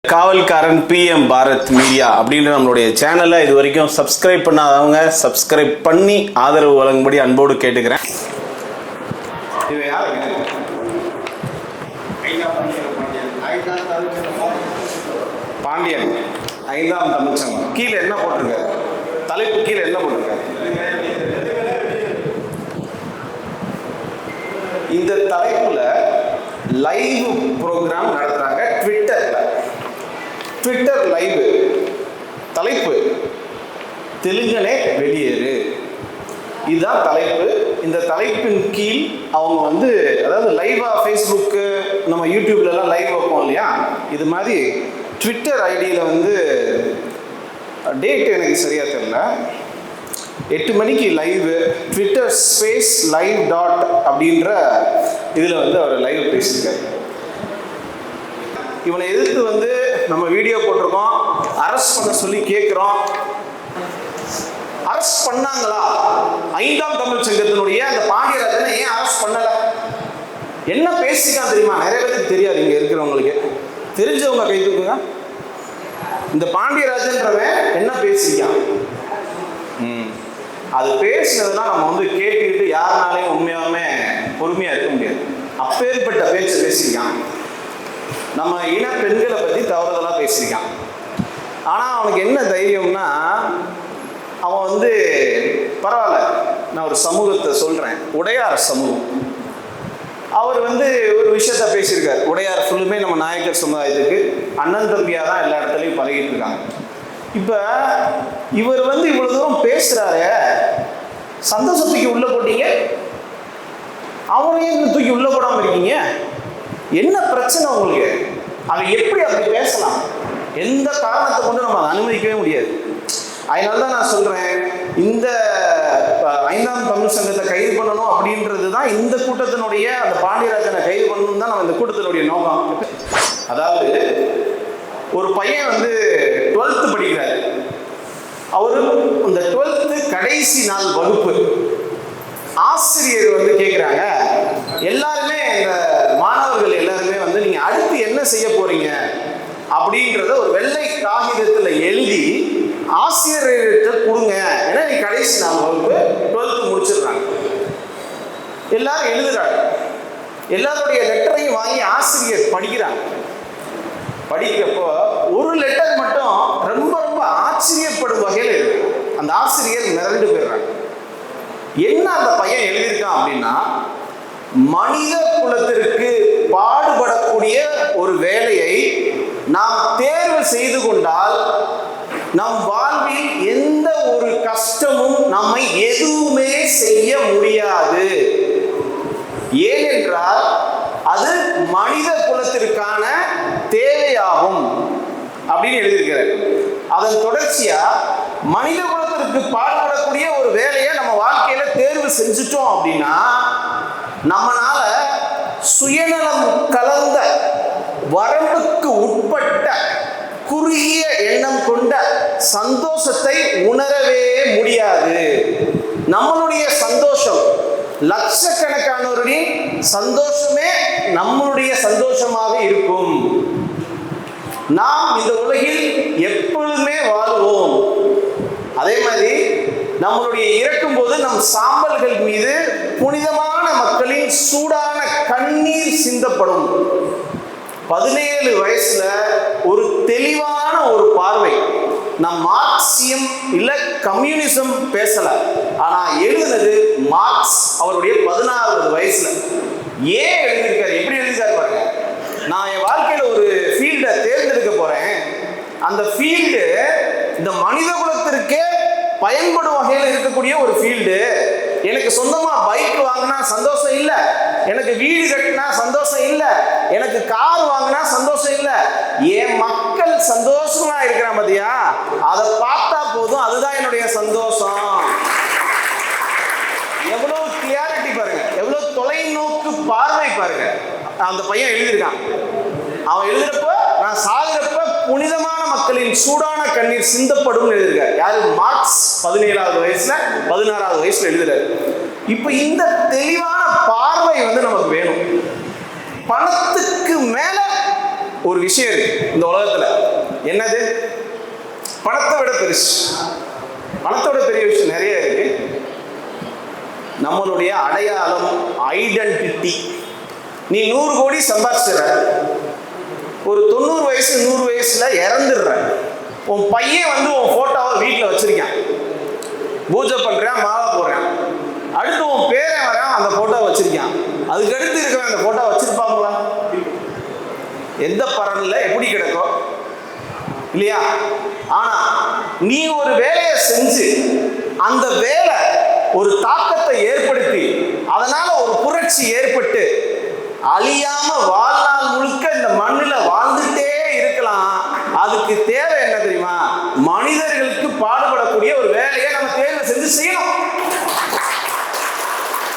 காவல்காரன் PM Bharat media அப்படின்ற நம்மளுடைய சேனலை இது வரைக்கும் சப்ஸ்கிரைப் பண்ணாதவங்க சப்ஸ்கிரைப் பண்ணி ஆதரவு வழங்கும்படி அன்போடு கேட்டுக்கிறேன். இது யாருங்க? பாண்டியன் ஐந்தாம் தமிழ்ச்சங்கம். கீழே என்ன போட்டிருக்காரு? தலைப்பு கீழே என்ன போட்டிருக்காரு? இந்த தலைப்புல லைவ் ப்ரோக்ராம் நடத்துறாங்க ட்விட்டர்ல. ட்விட்டர் லைவ் தலைப்பு தெலுங்கனே வெளியேறு, இதுதான் தலைப்பு. இந்த தலைப்பின் கீழ் அவங்க அதாவது லைவா ஃபேஸ்புக்கு நம்ம யூடியூப்லலாம் லைவ் வைப்போம் இல்லையா, இது மாதிரி ட்விட்டர் ஐடியில் டேட் எனக்கு சரியாக தெரியல, 8 மணிக்கு live Twitter space live dot அப்படின்ற இதில் அவர் லைவ் பேசியிருக்காரு. இவனை எதிர்த்து நம்ம வீடியோ போட்டிருக்கோம், அரெஸ்ட் பண்ண சொல்லி கேட்குறோம். அரெஸ்ட் பண்ணாங்களா? ஐந்தாம் தமிழ் சங்கத்தினுடைய அந்த பாண்டியராஜனை ஏன் அரெஸ்ட் பண்ணல? என்ன பேசிக்கான் தெரியுமா? நிறைய பேருக்கு தெரியாது. இங்க இருக்கிறவங்களுக்கு தெரிஞ்சவங்க கை தூக்குங்க. இந்த பாண்டியராஜன்றவன் என்ன பேசிக்கான்? அது பேசினதுன்னா நம்ம கேட்டுக்கிட்டு யாருனாலையும் உண்மையாலுமே பொறுமையா இருக்க முடியாது. அப்பேற்பட்ட பேச்சு பேசியிருக்கான். நம்ம இன பெண்களை பற்றி தவறுதலாக பேசியிருக்கான். ஆனால் அவனுக்கு என்ன தைரியம்னா, அவன் பரவாயில்ல, நான் ஒரு சமூகத்தை சொல்கிறேன், உடையார் சமூகம். அவர் ஒரு விஷயத்த பேசியிருக்கார். உடையார் ஃபுல்லுமே நம்ம நாயக்கர் சமுதாயத்துக்கு அண்ணன் தம்பியாக தான் எல்லா இடத்துலையும் பழகிட்டு இருக்காங்க. இப்போ இவர் இவ்வளோ தூரம் பேசுகிறாரு, சந்தோஷத்துக்கு உள்ளே போட்டீங்க, அவனையும் தூக்கி உள்ளே போடாமல் இருக்கீங்க. என்ன பிரச்சனை உங்களுக்கு? அவன் எப்படி அப்படி பேசலாம்? எந்த காரணத்தை கொண்டு நம்ம அதை அனுமதிக்கவே முடியாது. அதனால தான் நான் சொல்றேன், இந்த ஐந்தாம் தமிழ் சங்கத்தை கைது பண்ணணும் அப்படின்றது தான் இந்த கூட்டத்தினுடைய, அந்த பாண்டியராஜனை கைது பண்ணணும் தான் நம்ம இந்த கூட்டத்தினுடைய நோக்கம். அதாவது ஒரு பையன் 12th படிக்கிறாரு. அவரு இந்த 12th கடைசி நாள் வகுப்பு. ஆசிரியர் கேட்குறாங்க, எல்லாருமே இந்த மாணவர்கள் எல்லாருமே நீங்க அடுத்து என்ன செய்ய போறீங்க அப்படின்றத ஒரு வெள்ளை காகிதத்துல எழுதி ஆசிரியர்கிட்ட கொடுங்க. ஏன்னா நீ கடைசி நாள் வகுப்பு 12th முடிச்சிடுறாங்க. எல்லாரும் எழுதுறாங்க. எல்லாருடைய லெட்டரையும் வாங்கி ஆசிரியர் படிக்கிறாங்க. படிக்கிறப்போ ஒரு லெட்டர் மட்டும் ரொம்ப ரொம்ப ஆச்சரியப்படும் வகையில் இருக்கு. அந்த ஆசிரியர் மிரண்டு போயிடுறாங்க. என்ன அந்த பையன் எழுதியிருக்கான் அப்படின்னா, மனித குலத்திற்கு பாடுபடக்கூடிய ஒரு வேலையை நாம் தேர்வு செய்து கொண்டால் நம் வாழ்வில் எந்த ஒரு கஷ்டமும் நம்மை எதுவுமே செய்ய முடியாது. ஏனென்றால் அது மனித குலத்திற்கான தேவையாகும் அப்படின்னு எழுதியிருக்கிறார். அதன் தொடர்ச்சியா மனித குலத்திற்கு பாடுபடக்கூடிய ஒரு வேலையை நம்ம வாழ்க்கையில தேர்வு செஞ்சுட்டோம் அப்படின்னா நம்மளால சுயநலம் கலந்த, வரம்புக்கு உட்பட்ட, குறுகிய எண்ணம் கொண்ட சந்தோஷத்தை உணரவே முடியாது. நம்மளுடைய சந்தோஷம், லட்சக்கணக்கானவருடைய சந்தோஷமே நம்மளுடைய சந்தோஷமாக இருக்கும். நாம் இந்த உலகில் எப்பொழுதுமே வாழ்வோம். அதே மாதிரி நம்மளுடைய இறக்கும் போது நம் சாம்பல்கள் மீது புனிதமான மக்களின் சூடான கண்ணீர் சிந்தப்படும். 17 வயசுல ஒரு தெளிவான ஒரு பார்வை. நம் மார்க்சியம் இல்ல கம்யூனிசம் பேசல, ஆனா எழுதுனது மார்க்ஸ் அவருடைய 16வது வயசுல. ஏன் எழுதியிருக்காரு? எப்படி எழுதியிருக்காரு பாருங்க. நான் என் வாழ்க்கையில ஒரு ஃபீல்டை தேர்ந்தெடுக்க போறேன். அந்த ஃபீல்டு இந்த மனித குலத்திற்கே பயன்படும் வகையில் இருக்கக்கூடிய ஒரு ஃபீல்டு. எனக்கு சொந்தமா பைக் வாங்கினா சந்தோஷம் இல்லை, எனக்கு வீடு கட்டினா சந்தோஷம் இல்லை, எனக்கு கார் வாங்கினா சந்தோஷம் இல்லை. என் மக்கள் சந்தோஷமா இருக்கிறான் பாத்தியா, அதை பார்த்தா போதும், அதுதான் என்னுடைய சந்தோஷம். எவ்வளவு கிளியாரிட்டி பாருங்க, எவ்வளவு தொலைநோக்கு பார்வை பாருங்க. அந்த பையன் எழுதியிருக்கான். அவன் எழுதுறப்ப, நான் சாகுறப்ப புனிதமான மக்களின் சூடான கண்ணீர் சிந்தப்படும் எழுதியிருக்காரு. யாரு? மார்க்ஸ் 17வது வயசுல 16வது வயசுல எழுதுறாரு. இப்ப இந்த தெளிவான பார்வை நமக்கு வேணும். பணத்துக்கு மேல ஒரு விஷயம் இருக்கு இந்த உலகத்துல. என்னது? பணத்தை விட பெருசு. பணத்தை விட பெரிய விஷயம் நிறைய இருக்கு. நம்மளுடைய அடையாளம், ஐடென்டிட்டி. நீ 100 கோடி சம்பாதிச்சிடுற, ஒரு 90 வயசு 100 வயசுல இறந்துடுற. உன் பையன் வந்து உன் போட்டோவை வீட்டில் வச்சிருக்கான், பூஜை பண்றான், மாலை போடுறான். அடுத்து உன் பேரன் வரான், அந்த போட்டோவை வச்சிருக்கான். அதுக்கு அடுத்து இருக்கிற அந்த போட்டோ வச்சிருப்பாங்களா? எந்த பரன்ல எப்படி கிடக்கும் இல்லையா? ஆனா நீ ஒரு வேலையை செஞ்சு அந்த வேலை ஒரு தாக்கத்தை ஏற்படுத்தி அதனால ஒரு புரட்சி ஏற்பட்டு அழியாம வாழ்நாள் முழுக்க இந்த மண்ணில் வாழ்ந்துட்டே இருக்கலாம். அதுக்கு தேவை என்ன தெரியுமா? மனிதர்களுக்கு பாடுபடக்கூடிய ஒரு வேலையை நம்ம தேர்வு செஞ்சு செய்யணும்.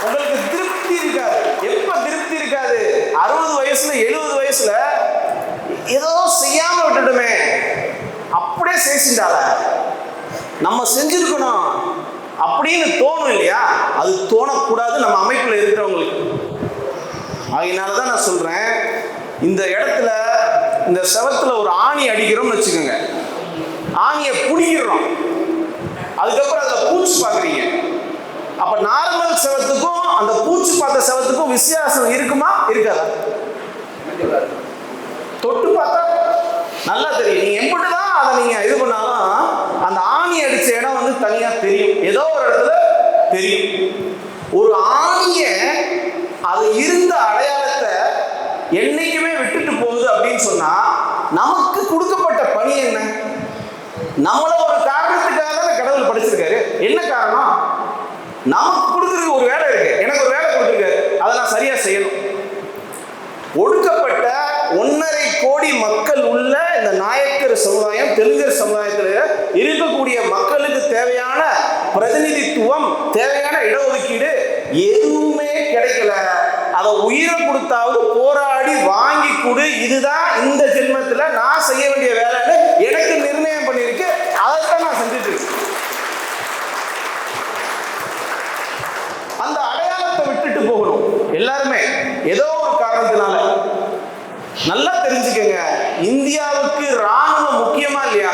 உங்களுக்கு திருப்தி இருக்காது. எப்ப திருப்தி இருக்காது? 60 வயசுல 70 வயசுல ஏதோ செய்யாம விட்டுட்டுமே, அப்படியே செய்தால நம்ம செஞ்சிருக்கணும் அப்படின்னு தோணும் இல்லையா? அது தோணக்கூடாது நம்ம அமைப்புல இருக்கிறவங்களுக்கு. அதனாலதான் நான் சொல்றேன், இந்த இடத்துல இந்த செவத்துல ஒரு ஆணி அடிக்கிறோம்னு வச்சுக்கோங்க, ஆணியை புடிக்கிறோம், அதுக்கப்புறம் அதை பூச்சி பார்க்குறீங்க. அப்ப நார்மல் செவத்துக்கும் அந்த பூச்சி பார்த்த செவத்துக்கும் வித்தியாசம் இருக்குமா இருக்காதா? தொட்டு பார்த்தா நல்லா தெரியும். நீங்க எப்படிதான் அதை நீங்க இது பண்ணாலும் அந்த ஆணி அடிச்ச இடம் வந்து தனியா தெரியும், ஏதோ ஒரு இடத்துல தெரியும். ஒரு ஆணிய அது இருந்த அடையாளத்தை என்னைக்குமே விட்டுட்டு போகுது அப்படின்னு சொன்னா நமக்கு கொடுக்கப்பட்ட பணி என்ன? நம்மள ஒரு காரணத்துக்காக தான் கடவுள் படைச்சிருக்காரு. என்ன காரணம்? நமக்கு கொடுத்துருக்கு ஒரு வேலை இருக்கு, எனக்கு ஒரு வேலை கொடுத்துருக்காரு, அதை நான் சரியா செய்யணும். ஒடுக்கப்பட்ட 1.5 கோடி மக்கள் உள்ள இந்த நாயக்கர் சமுதாயம், தெலுங்கர் சமுதாயத்தில் இருக்கக்கூடிய மக்களுக்கு தேவையான பிரதிநிதித்துவம், தேவையான இடஒதுக்கீடு எதுவுமே கிடைக்கல. அதை உயிரை கொடுத்தாவது போராடி வாங்கி கொடு, இதுதான் இந்த ஜென்மத்தில் நான் செய்ய வேண்டிய வேலைன்னு எனக்கு நிர்ணயம் பண்ணியிருக்கு. அதைத்தான் நான் செஞ்சுட்டு இருக்கேன். அந்த அடையாளத்தை விட்டுட்டு போகணும் எல்லாருமே ஏதோ ஒரு காரணத்தினால. நல்லா தெரிஞ்சுக்கங்க, இந்தியாவுக்கு ராணுவம் முக்கியமா இல்லையா?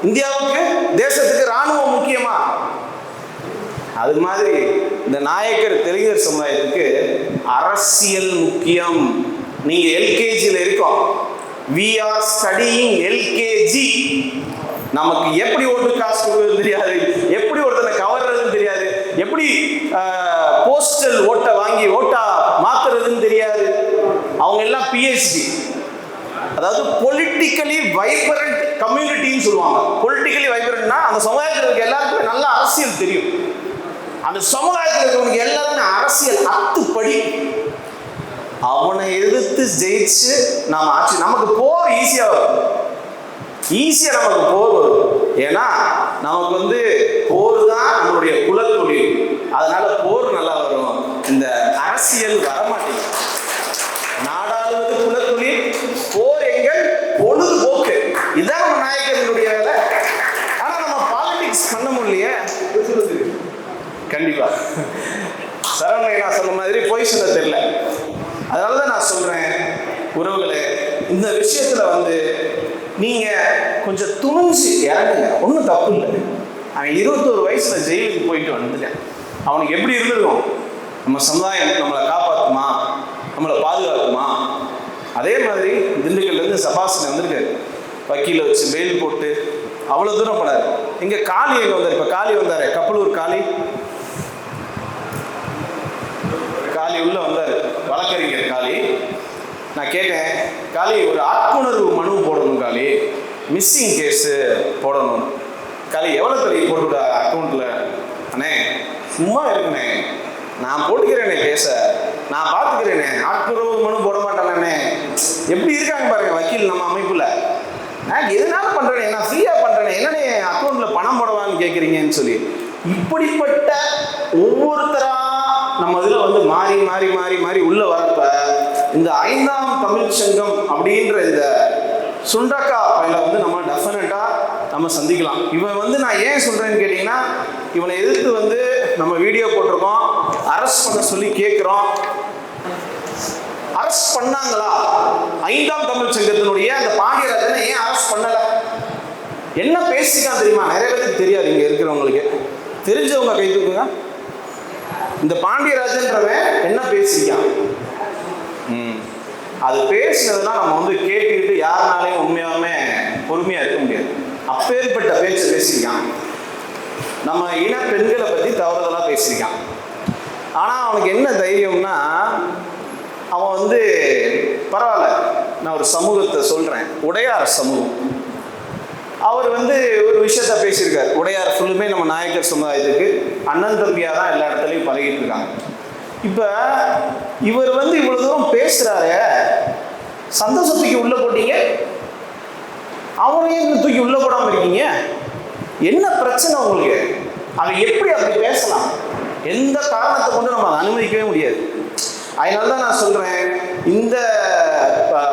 இந்தியாவுக்கு, தேசத்துக்கு ராணுவம் முக்கியமா? அது மாதிரி இந்த நாயக்கர் தெலுங்கர் சமுதாயத்துக்கு அரசியல் முக்கியம். நீங்க எல்கேஜியில் இருக்கோம், we are studying எல்கேஜி. நமக்கு எப்படி ஓட்டு காசு கொடுக்குறது தெரியாது, எப்படி ஒருத்தனை கவர்றதுன்னு தெரியாது, எப்படி போஸ்டல் ஓட்டை வாங்கி ஓட்டா மாத்துறதுன்னு தெரியாது. அவங்க எல்லாம் பிஹெச்டி, அதாவது பொலிட்டிக்கலி வைப்ரண்ட் கம்யூனிட்டின்னு சொல்லுவாங்க. பொலிட்டிக்கலி வைப்ரண்ட்னா அந்த சமுதாயத்தில் இருக்க எல்லாருக்குமே நல்ல அரசியல் தெரியும். அந்த சமுதாயத்தில் இருக்கிறவங்க எல்லாருமே அரசியல் அத்துப்படி. அவனை எதிர்த்து ஜெயிச்சு நாம ஆட்சி, நமக்கு போர் ஈஸியா வரும். ஈஸியா நமக்கு போர் வரும். ஏன்னா நமக்கு வந்து போர் தான் நம்மளுடைய குலத்தொழில். அதனால போர் நல்லா வரும். இந்த அரசியல் வரமாட்டேங்குது. நாடாளுவது குலத்தொழில், போர் எங்கள் பொழுதுபோக்கு. இதுதான் நம்ம நாயக்கர்களுடைய வேலை. ஆனா நம்ம பாலிடிக்ஸ் பண்ண முடியலையே. கண்டிப்பா சரவணை நான் சொன்ன மாதிரி போய் சொல்ல தெரியல. அதனாலதான் நான் சொல்றேன், உறவுகளே, இந்த விஷயத்துல வந்து நீங்க கொஞ்சம் துணிஞ்சு இறங்குங்க. ஒன்றும் தப்பு இல்லை. அவன் 21 வயசுல ஜெயிலுக்கு போயிட்டு வந்துட்டேன். அவனுக்கு எப்படி இருந்திருக்கும்? நம்ம சமுதாயம் நம்மளை காப்பாற்றுமா, நம்மளை பாதுகாக்குமா? அதே மாதிரி திண்டுக்கல்லேருந்து சபாசனை வந்திருக்காரு, வக்கீல வச்சு பெயில் போட்டு அவ்வளோ தூரம் போனார். இங்கே காளி எங்கே வந்தார்? இப்போ காளி வந்தார், கப்பலூர் காளி உள்ள வந்தார், வழக்கறிஞர் காளி. நான் கேட்டேன், காளி ஒரு ஆட்குணர்வு மனு போடணும், காளி மிஸ்ஸிங் கேஸு போடணும். காளி எவ்வளோ தள்ளி போட்டு அக்கௌண்ட்டில்? அண்ணே சும்மா இருக்குண்ணே, நான் போட்டுக்கிறேனே கேஸ, நான் பார்த்துக்கிறேனே, ஆட்குணர்வு மனு போட மாட்டேனே. எப்படி இருக்காங்க பாருங்க வக்கீல் நம்ம அமைப்புல. நான் எதனால பண்றேனே, நான் ஃப்ரீயா பண்றேனே, என்னன்னே அக்கௌண்ட்ல பணம் போடவான்னு கேட்குறீங்கன்னு சொல்லி இப்படிப்பட்ட ஒவ்வொருத்தரா நம்ம இதில் வந்து மாறி மாறி மாறி மாறி உள்ள வரப்ப இந்த 5ஆம் தமிழ் சங்கம் அப்படின்ற இந்த சுண்டக்கா பயில வந்து நம்ம டெஃபினட்டா நம்ம சந்திக்கலாம். இவன் வந்து நான் ஏன் சொல்றேன்னு கேட்டீங்கன்னா, இவனை எதிர்த்து வந்து நம்ம வீடியோ போட்டிருக்கோம், அரெஸ்ட் பண்ண சொல்லி கேட்குறோம். அரெஸ்ட் பண்ணாங்களா? 5ஆம் தமிழ் சங்கத்தினுடைய அந்த பாண்டியராஜனை ஏன் அரெஸ்ட் பண்ணல? என்ன பேசிக்கான் தெரியுமா? நிறைய பேருக்கு தெரியாது. இங்க இருக்கிறவங்களுக்கு தெரிஞ்சவங்க கை தூக்குங்க. இந்த பாண்டியராஜன்றவன் என்ன பேசிக்கான்? அது பேசினதுன்னா நம்ம வந்து கேட்டுக்கிட்டு யாருனாலையும் உண்மையாலுமே பொறுமையா இருக்க முடியாது. அப்பேற்பட்ட பேச்சை பேசியிருக்கான். நம்ம இன பெண்களை பத்தி தவறுதலா பேசியிருக்கான். ஆனா அவனுக்கு என்ன தைரியம்னா, அவன் வந்து பரவாயில்ல, நான் ஒரு சமூகத்தை சொல்றேன், உடையார் சமூகம். அவர் வந்து ஒரு விஷயத்த பேசியிருக்காரு. உடையார் ஃபுல்லுமே நம்ம நாயக்கர் சமுதாயத்துக்கு அண்ணன் தம்பியா தான் எல்லா இடத்துலையும் பழகிட்டு இருக்காங்க. இப்ப இவர் வந்து இவ்வளவு தூரம் பேசுறாரு, சந்தோஷத்துக்கு உள்ள போட்டீங்க, அவரையும் தூக்கி உள்ள போடாம இருக்கீங்க. என்ன பிரச்சனை உங்களுக்கு? அவன் எப்படி அப்படி பேசலாம்? எந்த காரணத்தை கொண்டு நம்ம அதை அனுமதிக்கவே முடியாது. அதனால தான் நான் சொல்றேன், இந்த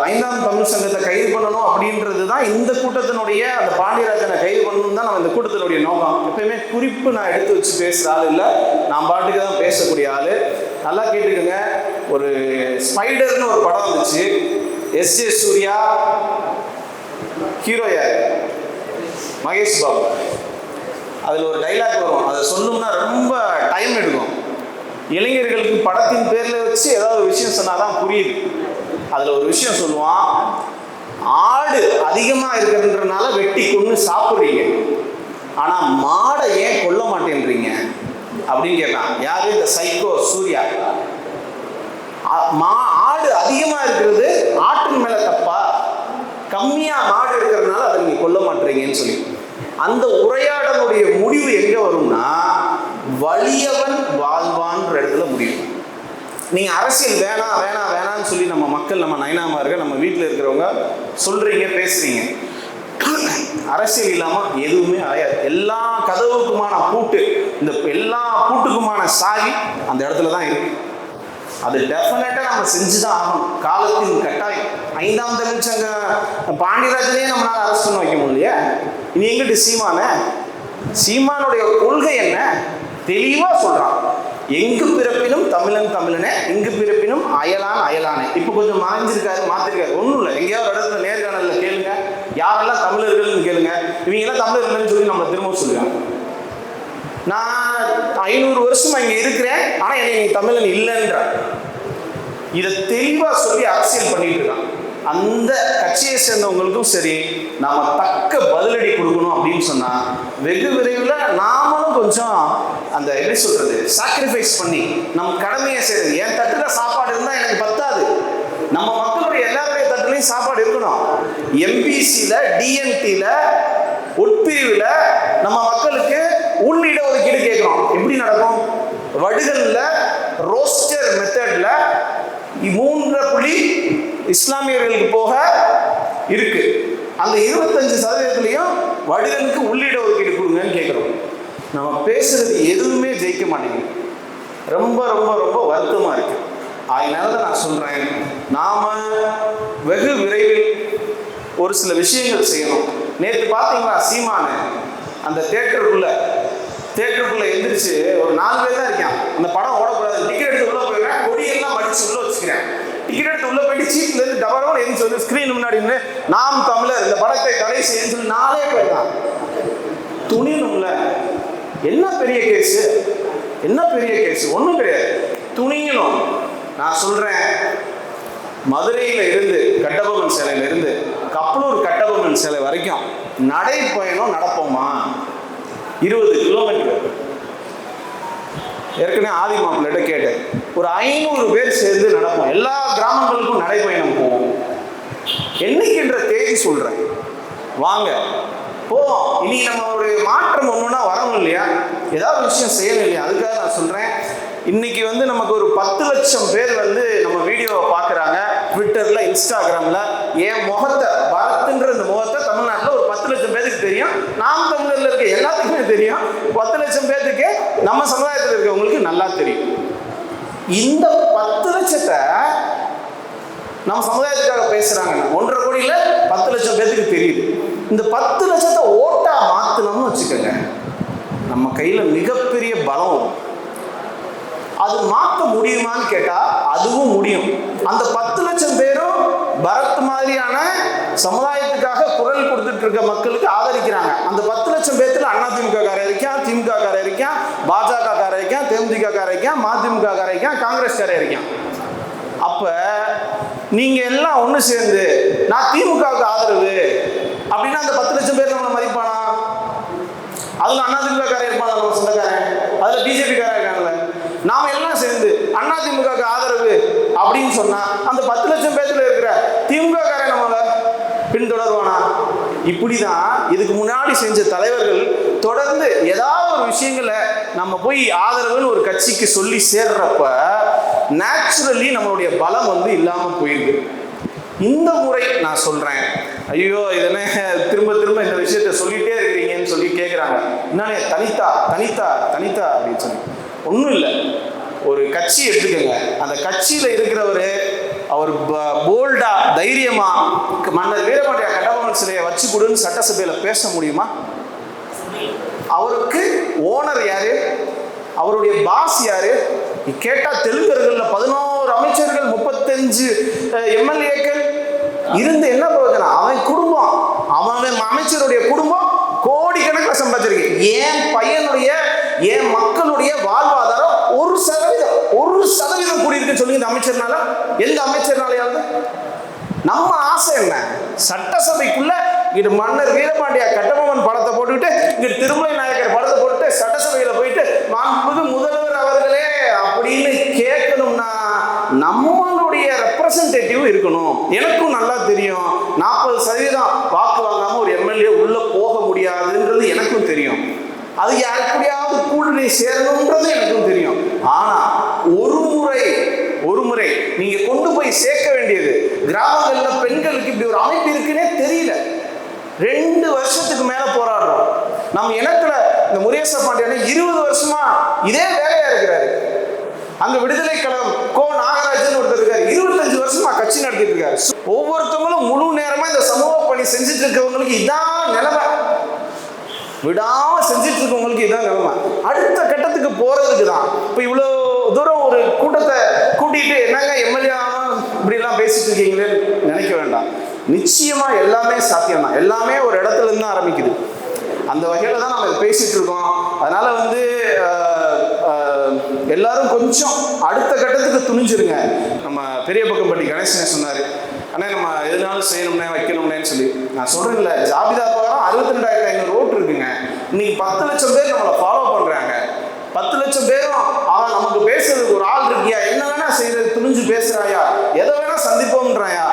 5ஆம் தமிழ் சங்கத்தை கைது பண்ணணும் அப்படின்றது தான் இந்த கூட்டத்தினுடைய, அந்த பாண்டியராஜனை கைது பண்ணணும் தான் நம்ம இந்த கூட்டத்தினுடைய நோக்கம். எப்பயுமே குறிப்பு நான் எடுத்து வச்சு பேசுகிற ஆள் இல்லை, நான் பாட்டுக்கு தான் பேசக்கூடிய ஆள். நல்லா கேட்டுக்கோங்க. ஒரு ஸ்பைடர்னு ஒரு படம் வந்துச்சு, எஸ்.ஜே. சூர்யா ஹீரோ, யார்? மகேஷ் பாபு. அதில் ஒரு டைலாக் வரும், அதை சொல்லணும்னா ரொம்ப டைம் எடுக்கும். இளைஞர்களுக்கு படத்தின் பேரில் வச்சு ஏதாவது ஒரு விஷயம் சொன்னாதான் புரியுது. அதில் ஒரு விஷயம் சொல்லுவான், ஆடு அதிகமாக இருக்கிறதுனால வெட்டி கொண்டு சாப்பிட்றீங்க, ஆனால் மாடை ஏன் கொல்ல மாட்டேன்றீங்க அப்படின்னு கேட்பான். யாரு? இந்த சைக்கோ சூர்யா. ஆடு அதிகமாக இருக்கிறது ஆட்டின் மேலே தப்பா, கம்மியாக மாடு இருக்கிறதுனால அதை நீங்கள் கொல்ல மாட்டீங்கன்னு சொல்லி. அந்த உரையாடலுடைய முடிவு எங்க வரும்னா, வலியவன் வாழ்வான்ற இடத்துல முடியும். நீங்க அரசியல் வேணாம் வேணாம் வேணாம்னு சொல்லி நம்ம மக்கள், நம்ம நயனாமார்கள், நம்ம வீட்டில் இருக்கிறவங்க சொல்றீங்க, பேசுறீங்க. அரசியல் இல்லாம எதுவுமே அடையாது. எல்லா கதவுக்குமான பூட்டு, இந்த எல்லா பூட்டுக்குமான சாவி அந்த இடத்துல தான் இருக்கு. அது டெஃபினட்டா நம்ம செஞ்சுதான் ஆகணும், காலத்தின் கட்டாயம். 5ஆம் தமிழ் சங்க பாண்டியராஜனையே நம்மளால அரசு பண்ண வைக்க முடியலையா? இனி எங்கிட்டு சீமான? சீமானுடைய கொள்கை என்ன? தெளிவா சொல்றான், எங்கு பிறப்பினும் தமிழன் தமிழனே, எங்கு பிறப்பினும் அயலான் அயலானே. இப்ப கொஞ்சம் மறைஞ்சிருக்காரு, மாத்திருக்காரு. ஒண்ணும் இல்லை, எங்கேயாவது இடத்துல நேர்காணல்ல கேளுங்க, யாரெல்லாம் தமிழர்கள்னு கேளுங்க, இவங்க எல்லாம் தமிழர்கள்னு சொல்லி நம்ம திரும்ப சொல்லுவாங்க. நான் 500 வருஷமா இங்க இருக்கிறேன், ஆனா என்னை தமிழன் இல்லைன்ற இதை தெளிவா சொல்லி அரசியல் பண்ணிட்டு இருக்கான். அந்த கட்சியை சேர்ந்தவங்களுக்கும் சரி, நாம தக்க பதிலடி கொடுக்கணும் அப்படின்னு சொன்னா, வெகு விரைவில் நாமளும் கொஞ்சம் அந்த எப்படி சொல்றது, சாக்ரிஃபைஸ் பண்ணி நம்ம கடமையை செய்யறது. என் தட்டுல சாப்பாடு இருந்தா எனக்கு பத்தாது, நம்ம மக்களுடைய எல்லாருடைய தட்டுலையும் சாப்பாடு இருக்கணும். எம்பிசில, டிஎன்டில, உட்பிரிவுல நம்ம மக்களுக்கு உள்ளிட ஒதுக்கீடு கேட்கிறோம். எப்படி நடக்கும்? வடுகல்ல ரோஸ்டர் மெத்தட்ல 3 இஸ்லாமியர்களுக்கு போக இருக்கு. அந்த 25% வடுகலுக்கு உள்ளிட ஒதுக்கீடு கொடுங்கன்னு கேட்கிறோம். நம்ம பேசுறது எதுவுமே ஜெயிக்க மாட்டேங்குது. ரொம்ப ரொம்ப ரொம்ப வருத்தமா இருக்கு. அதனால நான் சொல்றேன், நாம வெகு விரைவில் ஒரு சில விஷயங்கள் செய்யணும். நேற்று பார்த்தீங்களா, சீமான அந்த தேட்டருக்குள்ள எந்திரிச்சு ஒரு 4 பேர் தான் இருக்கான். அந்த படம் ஓடக்கூடாது, டிக்கெட் எடுத்து உள்ள போயிடுறேன், கொடியெல்லாம் மடிச்சு உள்ள வச்சுக்கிறேன். டிக்கெட் எடுத்து உள்ள போயிட்டு சீட்ல இருந்து டபரவும் எழுந்து வந்து ஸ்கிரீன் முன்னாடி நாம் தமிழர் இந்த படத்தை தடை செய்யன்னு சொல்லி 4 பேர் தான். துணியணும்ல. என்ன பெரிய கேஸ்? என்ன பெரிய கேஸ்? ஒன்றும் கிடையாது, துணியணும். நான் சொல்றேன், மதுரையில இருந்து கட்டபொம்மன் சிலையில இருந்து கப்பலூர் கட்டபொம்மன் சிலை வரைக்கும் நடைப்பயணம் நடப்போமா? 20 கிலோமீட்டர். ஏற்கனவே ஆதி மாப்பிள்ளைகிட்ட கேட்டேன், ஒரு 500 பேர் சேர்ந்து நடப்போம், எல்லா கிராமங்களுக்கும் நடைப்பயணம் போவோம். என்னைக்குன்ற தேதி சொல்றேன், வாங்க போவோம். இனி நம்மளுடைய மாற்றம் ஒண்ணுன்னா வரணும் இல்லையா? ஏதாவது விஷயம் செய்யணும் இல்லையா? அதுக்காக நான் சொல்றேன், இன்னைக்கு நமக்கு ஒரு 10 லட்சம் பேர் நம்ம வீடியோவை பார்க்குறாங்க. ட்விட்டர்ல, இன்ஸ்டாகிராம்ல என் முகத்தை, பரத்ன்ற இந்த முகத்தை தமிழ்நாட்டில் ஒரு 10 லட்சம் பேருக்கு தெரியும். நாம் தமிழர்ல இருக்க எல்லாத்துக்குமே தெரியும். 10 லட்சம் பேருக்கு நம்ம சமுதாயத்தில் இருக்கவங்களுக்கு நல்லா தெரியும். இந்த 10 லட்சத்தை நம்ம சமுதாயத்துக்காக பேசுறாங்க. 1.5 கோடியில 10 லட்சம் பேருக்கு தெரியுது. இந்த 10 லட்சத்தை ஓட்டா மாத்தணும்னு வச்சுக்கோங்க, நம்ம கையில மிகப்பெரிய பலம் வரும். அது மாற்ற முடியுமான்னு கேட்டா அதுவும் முடியும். அந்த 10 லட்சம் பேரும் பரத் மாதிரியான சமுதாயத்துக்காக குரல் கொடுத்துட்டு இருக்க மக்களுக்கு ஆதரிக்கிறாங்க. அந்த 10 லட்சம் பேர்த்துல அதிமுக காரர் இருக்கான், திமுக காரர் இருக்கான், பாஜக காரர் இருக்கான், தேமுதிக காரர் இருக்கான், மதிமுக காரர் இருக்கான், காங்கிரஸ் காரர் இருக்கான். அப்ப நீங்க எல்லாம் ஒண்ணு சேர்ந்து நான் திமுகவுக்கு ஆதரவு அப்படின்னா அந்த 10 லட்சம் பேர் நம்மளை மதிப்பானா? அதுல அதிமுக காரர் இருப்பான், நம்ம சொந்தக்காரன், அதுல பிஜேபி காரர் இருக்காங்கல்ல. நாம எல்லாம் சேர்ந்து அதிமுக ஆதரவு அப்படின்னு சொன்னா அந்த 10 லட்சம் பேர்ல இருக்கிற திமுக காரன் நம்மள பின்தொடர்வானா? இப்படிதான் இதுக்கு முன்னாடி செஞ்ச தலைவர்கள் தொடர்ந்து ஏதாவது ஒரு விஷயங்களை நம்ம போய் ஆதரவுன்னு ஒரு கட்சிக்கு சொல்லி சேர்றப்ப நேச்சுரலி நம்மளுடைய பலம் வந்து இல்லாம போயிருக்கு. இந்த முறை நான் சொல்றேன், ஐயோ இதெல்லாம் திரும்ப திரும்ப இந்த விஷயத்த சொல்லிட்டே இருக்கிறீங்கன்னு சொல்லி கேட்குறாங்க. என்னன்னே தனித்தா தனித்தா தனித்தா அப்படின்னு சொல்லி ஒன்றும் இல்லை. ஒரு கட்சி எடுத்துக்கோங்க, அந்த கட்சியில இருக்கிறவரு அவர் போல்டா தைரியமா மன்னர் வீரபாண்டிய கட்டபொம்மன் சிலையை வச்சு கொடுன்னு சட்டசபையில பேச முடியுமா? அவருக்கு ஓனர் யாரு? அவருடைய பாஸ் யாரு? கேட்டா தெலுங்கர்கள்ல 11 அமைச்சர்கள், 35 எம்எல்ஏக்கள் இருந்து என்ன பிரயோஜனம்? அவன் குடும்பம், அவன் அமைச்சருடைய குடும்பம் கோடிக்கணக்கில் சம்பாதிச்சிருக்கு. என் பையனுடைய என் மக்களுடைய வாழ்வாதாரம் 1% கூடியிருக்குன்னு சொல்லி இந்த அமைச்சர்னால, எந்த அமைச்சர்னாலையாவது? நம்ம ஆசை என்ன? சட்டசபைக்குள்ள இங்கிட்டு மன்னர் வீரபாண்டிய கட்டபொம்மன் படத்தை போட்டுக்கிட்டு இங்கிட்டு திருமலை நாயக்கர் படத்தை போட்டுட்டு சட்டசபையில போயிட்டு மாண்புமிகு முதல்வர் அவர்களே அப்படின்னு கேட்கணும்னா நம்மளுடைய ரெப்ரசன்டேட்டிவ் இருக்கணும். எனக்கும் நல்லா தெரியும் 40% வாக்கு வாங்காம ஒரு எம்எல்ஏ உள்ள போக முடியாதுன்றது எனக்கும் தெரியும். அது யாருக்குடியாவது கூட்டணி சேரணும்ன்றது எனக்கும் தெரியும். ஆனா ஒரு முறை நீங்க கொண்டு போய் சேர்க்க வேண்டியது, கிராமங்கள்ல பெண்களுக்கு இப்படி ஒரு அமைப்பு இருக்குன்னே தெரியல. 2 வருஷத்துக்கு மேல போராடுறோம். நம்ம இனத்துல இந்த முருகேச பாண்டியனை 20 வருஷமா இதே வேலையா இருக்கிறாரு. அங்க விடுதலை கழகம் கோ நாகராஜன் ஒருத்தர் இருக்காரு, 25 வருஷமா கட்சி நடத்திட்டு இருக்காரு. ஒவ்வொருத்தவங்களும் முழு நேரமா இந்த சமூக பணி செஞ்சுட்டு இருக்கவங்களுக்கு இதான் நிலைமை, விடாம செஞ்சுட்டு இருக்கவங்களுக்கு இதான் நிலைமை. அடுத்த கட்டத்துக்கு போறதுக்கு தான் இப்ப இவ்வளவு தூரம் ஒரு கூட்டத்தை கூட்டிட்டு என்னங்க எம்எல்ஏ இப்படி எல்லாம் பேசிட்டு இருக்கீங்களே நினைக்க வேண்டாம். நிச்சயமா எல்லாமே சாத்தியம் தான். எல்லாமே ஒரு இடத்துல இருந்து ஆரம்பிக்குது. அந்த வகையில தான் நம்ம பேசிட்டு இருக்கோம். அதனால வந்து எல்லாரும் கொஞ்சம் அடுத்த கட்டத்துக்கு துணிஞ்சிருங்க. நம்ம பெரிய பக்கம்பட்டி கணேசனே சொன்னாரு, அண்ணா நம்ம எதுனாலும் செய்யணும்னே வைக்கணும்னேன்னு சொல்லி. நான் சொல்றேன்ல, ஜாபிதா பிரகாரம் 62,500 ஓட்டு இருக்குங்க. இன்னைக்கு 10 லட்சம் பேர் நம்மளை ஃபாலோ பண்றாங்க. 10 லட்சம் பேரும் அவன் நமக்கு பேசுறதுக்கு ஒரு ஆள் இருக்கியா, என்ன வேணா செய்யறது துணிஞ்சு பேசுறாயா, எதை வேணா சந்திப்போம்ன்றாயா,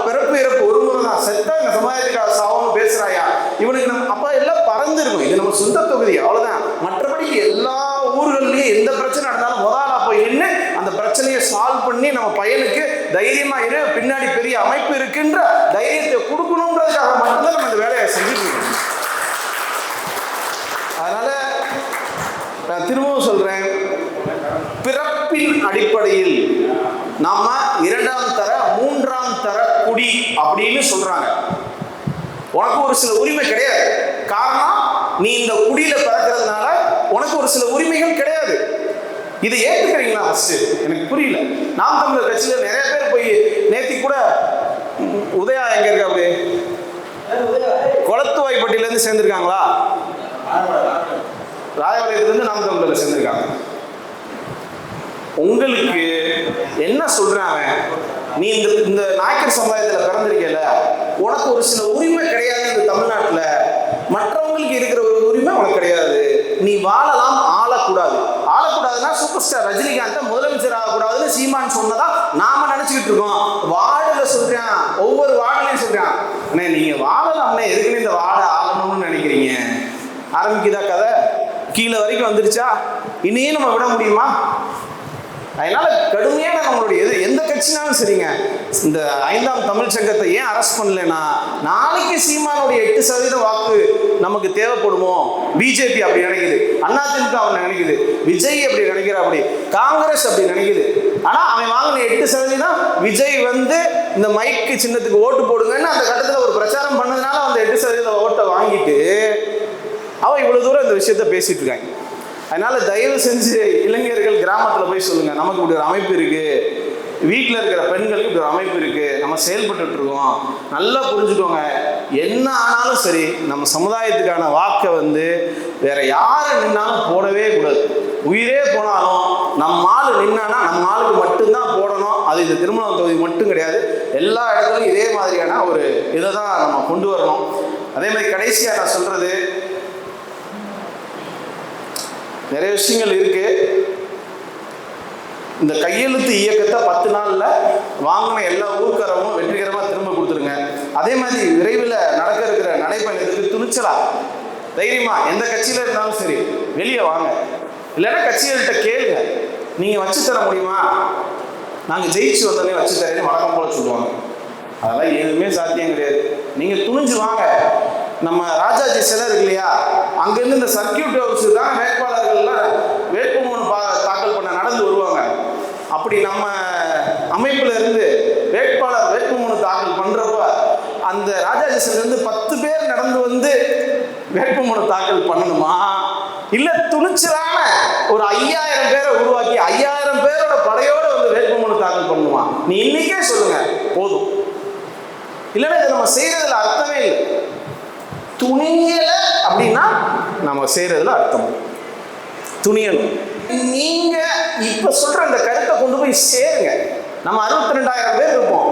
பிறப்பு இறப்பு ஒரு முறை தான், செத்தா இந்த சமுதாயத்துக்காக சாவம் பேசுறாயா, இவனுக்கு நம்ம அப்ப எல்லாம் பறந்து இருக்கும். இது நம்ம சொந்த தொகுதி, அவ்வளவுதான். மற்றபடி எல்லா ஊர்கள்லயும் எந்த பிரச்சனை நடந்தாலும் முதலா போய் நின்று அந்த பிரச்சனையை சால்வ் பண்ணி நம்ம பையனுக்கு தைரியமா இரு, பின்னாடி பெரிய அமைப்பு இருக்குன்ற தைரியத்தை கொடுக்கணுன்றதுக்காக மட்டும்தான் நம்ம இந்த வேலையை செஞ்சுட்டு இருக்கோம். அதனால நான் திரும்பவும் சொல்றேன், பிறப்பின் அடிப்படையில் நாம 2ஆம் தர 3ஆம் தர குடி அப்படின்னு சொல்றாங்க. உனக்கு ஒரு சில உரிமை கிடையாது. காரணம், நீ இந்த குடியில பிறக்கிறதுனால உனக்கு ஒரு சில உரிமைகள் கிடையாது. இதை ஏற்றுக்கிறீங்களா? எனக்கு புரியல. நாம் தமிழர் கட்சியில நிறைய பேர் போய் நேத்தி கூட உதயா எங்க இருக்கு அப்படி கொளத்துவாய்ப்பட்டியில இருந்து சேர்ந்திருக்காங்களா, ராயபாளையத்துல இருந்து நாம் தமிழர் சேர்ந்திருக்காங்க. உங்களுக்கு என்ன சொல்றாங்க, நீ இந்த நாயக்கர் சமுதாயத்துல பிறந்திருக்கல, உனக்கு ஒரு சில உரிமை கிடையாது. இந்த தமிழ்நாட்டுல மற்றவங்களுக்கு இருக்கிற ஒரு உரிமை உனக்கு கிடையாது. நீ வாழலாம், ஆளக்கூடாது. ஆளக்கூடாதுன்னா சூப்பர் ஸ்டார் ரஜினிகாந்த் முதலமைச்சர் ஆகக்கூடாதுன்னு சீமான் சொன்னதா நாம நினைச்சுக்கிட்டு இருக்கோம். வார்டுல சொல்றேன், ஒவ்வொரு வார்டுலையும் சொல்றேன், அண்ணே நீங்க வாழலாம்னே, எதுக்குன்னு இந்த வார்டை ஆளணும்னு நினைக்கிறீங்க? ஆரம்பிக்குதா கதை? கீழே வரைக்கும் வந்துருச்சா? இனியும் நம்ம விட முடியுமா? அதனால கடுமையான நம்மளுடைய எந்த கட்சினாலும் சரிங்க, இந்த 5ஆம் தமிழ் சங்கத்தை ஏன் அரெஸ்ட் பண்ணலன்னா, நாளைக்கு சீமானுடைய 8% வாக்கு நமக்கு தேவைப்படுமோ? பிஜேபி அப்படி நினைக்குது, அதிமுக அவன் நினைக்குது, விஜய் அப்படி நினைக்கிற, அப்படி காங்கிரஸ் அப்படி நினைக்குது. ஆனா அவன் வாங்கின 8% விஜய் வந்து இந்த மைக்கு சின்னத்துக்கு ஓட்டு போடுங்கன்னு அந்த கட்டத்தில் ஒரு பிரச்சாரம் பண்ணதுனால அந்த 8% ஓட்டை வாங்கிட்டு அவன் இவ்வளவு தூரம் இந்த விஷயத்த பேசிட்டு இருக்காங்க. அதனால தயவு செஞ்சு இளைஞர்கள் கிராமத்தில் போய் சொல்லுங்க, நமக்கு இப்படி ஒரு அமைப்பு இருக்கு, வீட்டில் இருக்கிற பெண்களுக்கு இப்படி ஒரு அமைப்பு இருக்கு, நம்ம செயல்பட்டு இருக்கோம், நல்லா புரிஞ்சுக்கோங்க. என்ன ஆனாலும் சரி, நம்ம சமுதாயத்துக்கான வாக்கை வந்து வேற யாரை நின்னாலும் போடவே கூடாது. உயிரே போனாலும் நம்ம ஆள் நின்னானா நம்ம ஆளுக்கு மட்டும்தான் போடணும். அது இந்த திருமண தொகுதி மட்டும் கிடையாது, எல்லா இடத்துலையும் இதே மாதிரியான ஒரு இதை தான் நம்ம கொண்டு வரணும். அதே மாதிரி கடைசியாக நான் சொல்றது, நிறைய விஷயங்கள் இருக்கு. இந்த கையெழுத்து இயக்கத்தை 10 நாள்ல வாங்கின எல்லா ஊர்க்காரவும் வெற்றிகரமாக திரும்ப கொடுத்துருங்க. அதே மாதிரி விரைவில் நடக்க இருக்கிற நடைபயணத்துக்கு துணிச்சலா தைரியமா எந்த கட்சியில இருந்தாலும் சரி வெளியே வாங்க. இல்லைன்னா கட்சிகள்கிட்ட கேளுங்க, நீங்க வச்சு தர முடியுமா, நாங்க ஜெயிச்சு வந்தோடனே வச்சு தரேன்னு வழக்கம் போல சொல்லுவாங்க. அதெல்லாம் எதுவுமே சாத்தியம் கிடையாது. நீங்க துணிஞ்சு வாங்க. நம்ம ராஜாஜி சிலை இருக்கு இல்லையா, அங்கிருந்து இந்த சர்க்கியூட் ஹவுஸ் தான் வேட்பாளர்கள்லாம் வேட்புமனு தாக்கல் பண்ண நடந்து வருவாங்க. அப்படி நம்ம அமைப்புல இருந்து வேட்பாளர் வேட்புமனு தாக்கல் பண்றப்ப அந்த ராஜாஜி சிலை இருந்து 10 பேர் நடந்து வந்து வேட்புமனு தாக்கல் பண்ணணுமா, இல்ல துணிச்சலான ஒரு 5000 பேரை உருவாக்கி 5000 பேரோட படையோட வந்து வேட்புமனு தாக்கல் பண்ணணுமா? நீ இன்னைக்கே சொல்லுங்க போதும். இல்லைன்னா இதை நம்ம செய்யறதுல அர்த்தமே இல்லை. துணியல அப்படின்னா நம்ம செய்யறதுல அர்த்தம். துணியணும். நீங்க இப்ப சொல்ற அந்த கருத்தை கொண்டு போய் சேருங்க. நம்ம 62,000 பேர் இருப்போம்.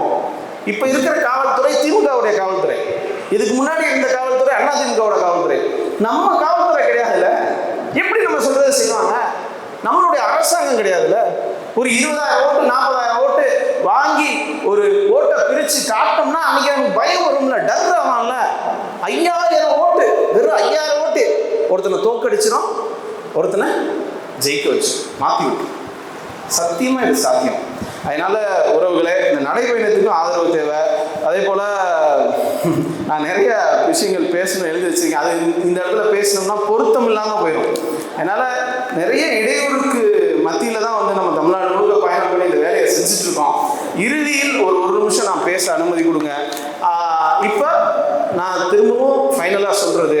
இப்ப இருக்கிற காவல்துறை திமுகவுடைய காவல்துறை, இதுக்கு முன்னாடி இருந்த காவல்துறை அண்ணா திமுகவோட காவல்துறை, நம்ம காவல்துறை கிடையாதுல்ல. எப்படி நம்ம சொல்றதை செய்வாங்க? நம்மளுடைய அரசாங்கம் கிடையாதுல்ல. ஒரு 20,000 ஓட்டு 40,000 ஓட்டு வாங்கி ஒரு ஓட்டை பிரிச்சு காட்டோம்னா அன்னைக்கு நமக்கு பயம் வரும்ல, டர் ஆவான்ல. 5000 ஓட்டு, வெறும் 5000 ஓட்டு ஒருத்தனை தோக்கடிச்சிடும், ஒருத்தனை ஜெயிக்க வச்சு மாற்றி விட்டு. சத்தியமா இது சாத்தியம். அதனால உறவுகளே, இந்த நடைபயணத்துக்கும் ஆதரவு தேவை. அதே போல நான் நிறைய விஷயங்கள் பேசணும் எழுதி வச்சிருக்கேன். அது இந்த இடத்துல பேசணும்னா பொருத்தம் இல்லாமல் போயிடும். அதனால நிறைய இடையூறுக்கு மத்தியில தான் வந்து நம்ம தமிழ்நாடு முழுக்க பயணம் பண்ணி இந்த வேலையை செஞ்சுட்டு இருக்கோம். இறுதியில் ஒரு நிமிஷம் நான் பேச அனுமதி கொடுங்க. இப்போ நான் திரும்பவும் ஃபைனலாக சொல்றது,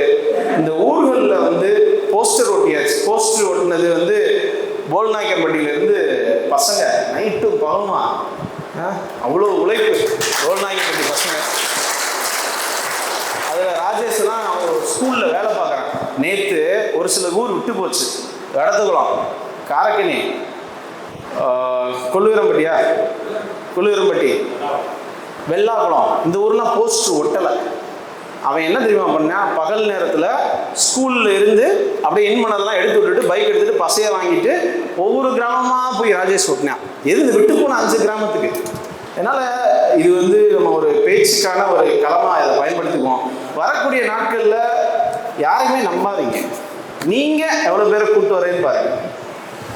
இந்த ஊர்களில் வந்து போஸ்டர் ஒட்டியாச்சு. போஸ்டர் ஒட்டினது வந்து போல்நாயக்கன்பட்டியிலேருந்து பசங்க நைட்டு பகமா அவ்வளோ உழைப்பு. போல்நாயக்கன்பட்டி பசங்க, அதில் ராஜேஷ்லாம் அவன் ஸ்கூலில் வேலை பார்க்குறான். நேற்று ஒரு சில ஊர் விட்டு போச்சு. இடத்துக்குளம், காரக்கணி, கொள்ளுவீரம்பட்டி, வெள்ளாக்குளம், இந்த ஊர்லாம் போஸ்டர் ஒட்டலை. அவன் என்ன தெரியுமா பண்ணா, பகல் நேரத்தில் ஸ்கூலில் இருந்து அப்படியே இன் பண்ணதெல்லாம் எடுத்து விட்டுட்டு பைக் எடுத்துகிட்டு பசையை வாங்கிட்டு ஒவ்வொரு கிராமமாக போய் ராஜேஷ் ஓட்டினான். எது விட்டு போன 5 கிராமத்துக்கு. அதனால் இது வந்து நம்ம ஒரு பேச்சுக்கான ஒரு களமாக இதை பயன்படுத்திக்குவோம். வரக்கூடிய நாட்களில் யாரையுமே நம்பாதீங்க. நீங்கள் எவ்வளோ பேரை கூப்பிட்டு வரேன்னு பாருங்கள்.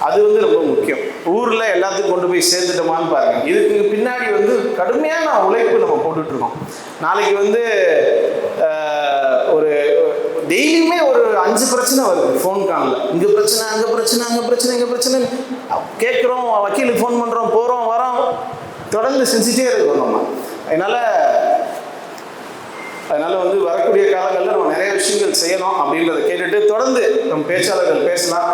அது வந்து ரொம்ப முக்கியம். ஊரில் எல்லாத்துக்கும் கொண்டு போய் சேர்த்துட்டோமான்னு பாருங்கள். இதுக்கு பின்னாடி வந்து கடுமையான உழைப்பு நம்ம போட்டுட்ருக்கோம். நாளைக்கு வந்து ஒரு டெய்லியுமே ஒரு 5 பிரச்சனை வருது ஃபோன் காலில். இங்கே பிரச்சனை, அங்கே பிரச்சனை, அங்கே பிரச்சனை, இங்கே பிரச்சனை கேட்குறோம். வக்கீலுக்கு ஃபோன் பண்ணுறோம், போகிறோம், வரோம், தொடர்ந்து செஞ்சுட்டே இருக்கோம் நம்ம. அதனால வந்து வரக்கூடிய காலங்களில் நம்ம நிறைய விஷயங்கள் செய்யணும் அப்படின்றத கேட்டுட்டு தொடர்ந்து நம்ம பேச்சாளர்கள் பேசலாம்.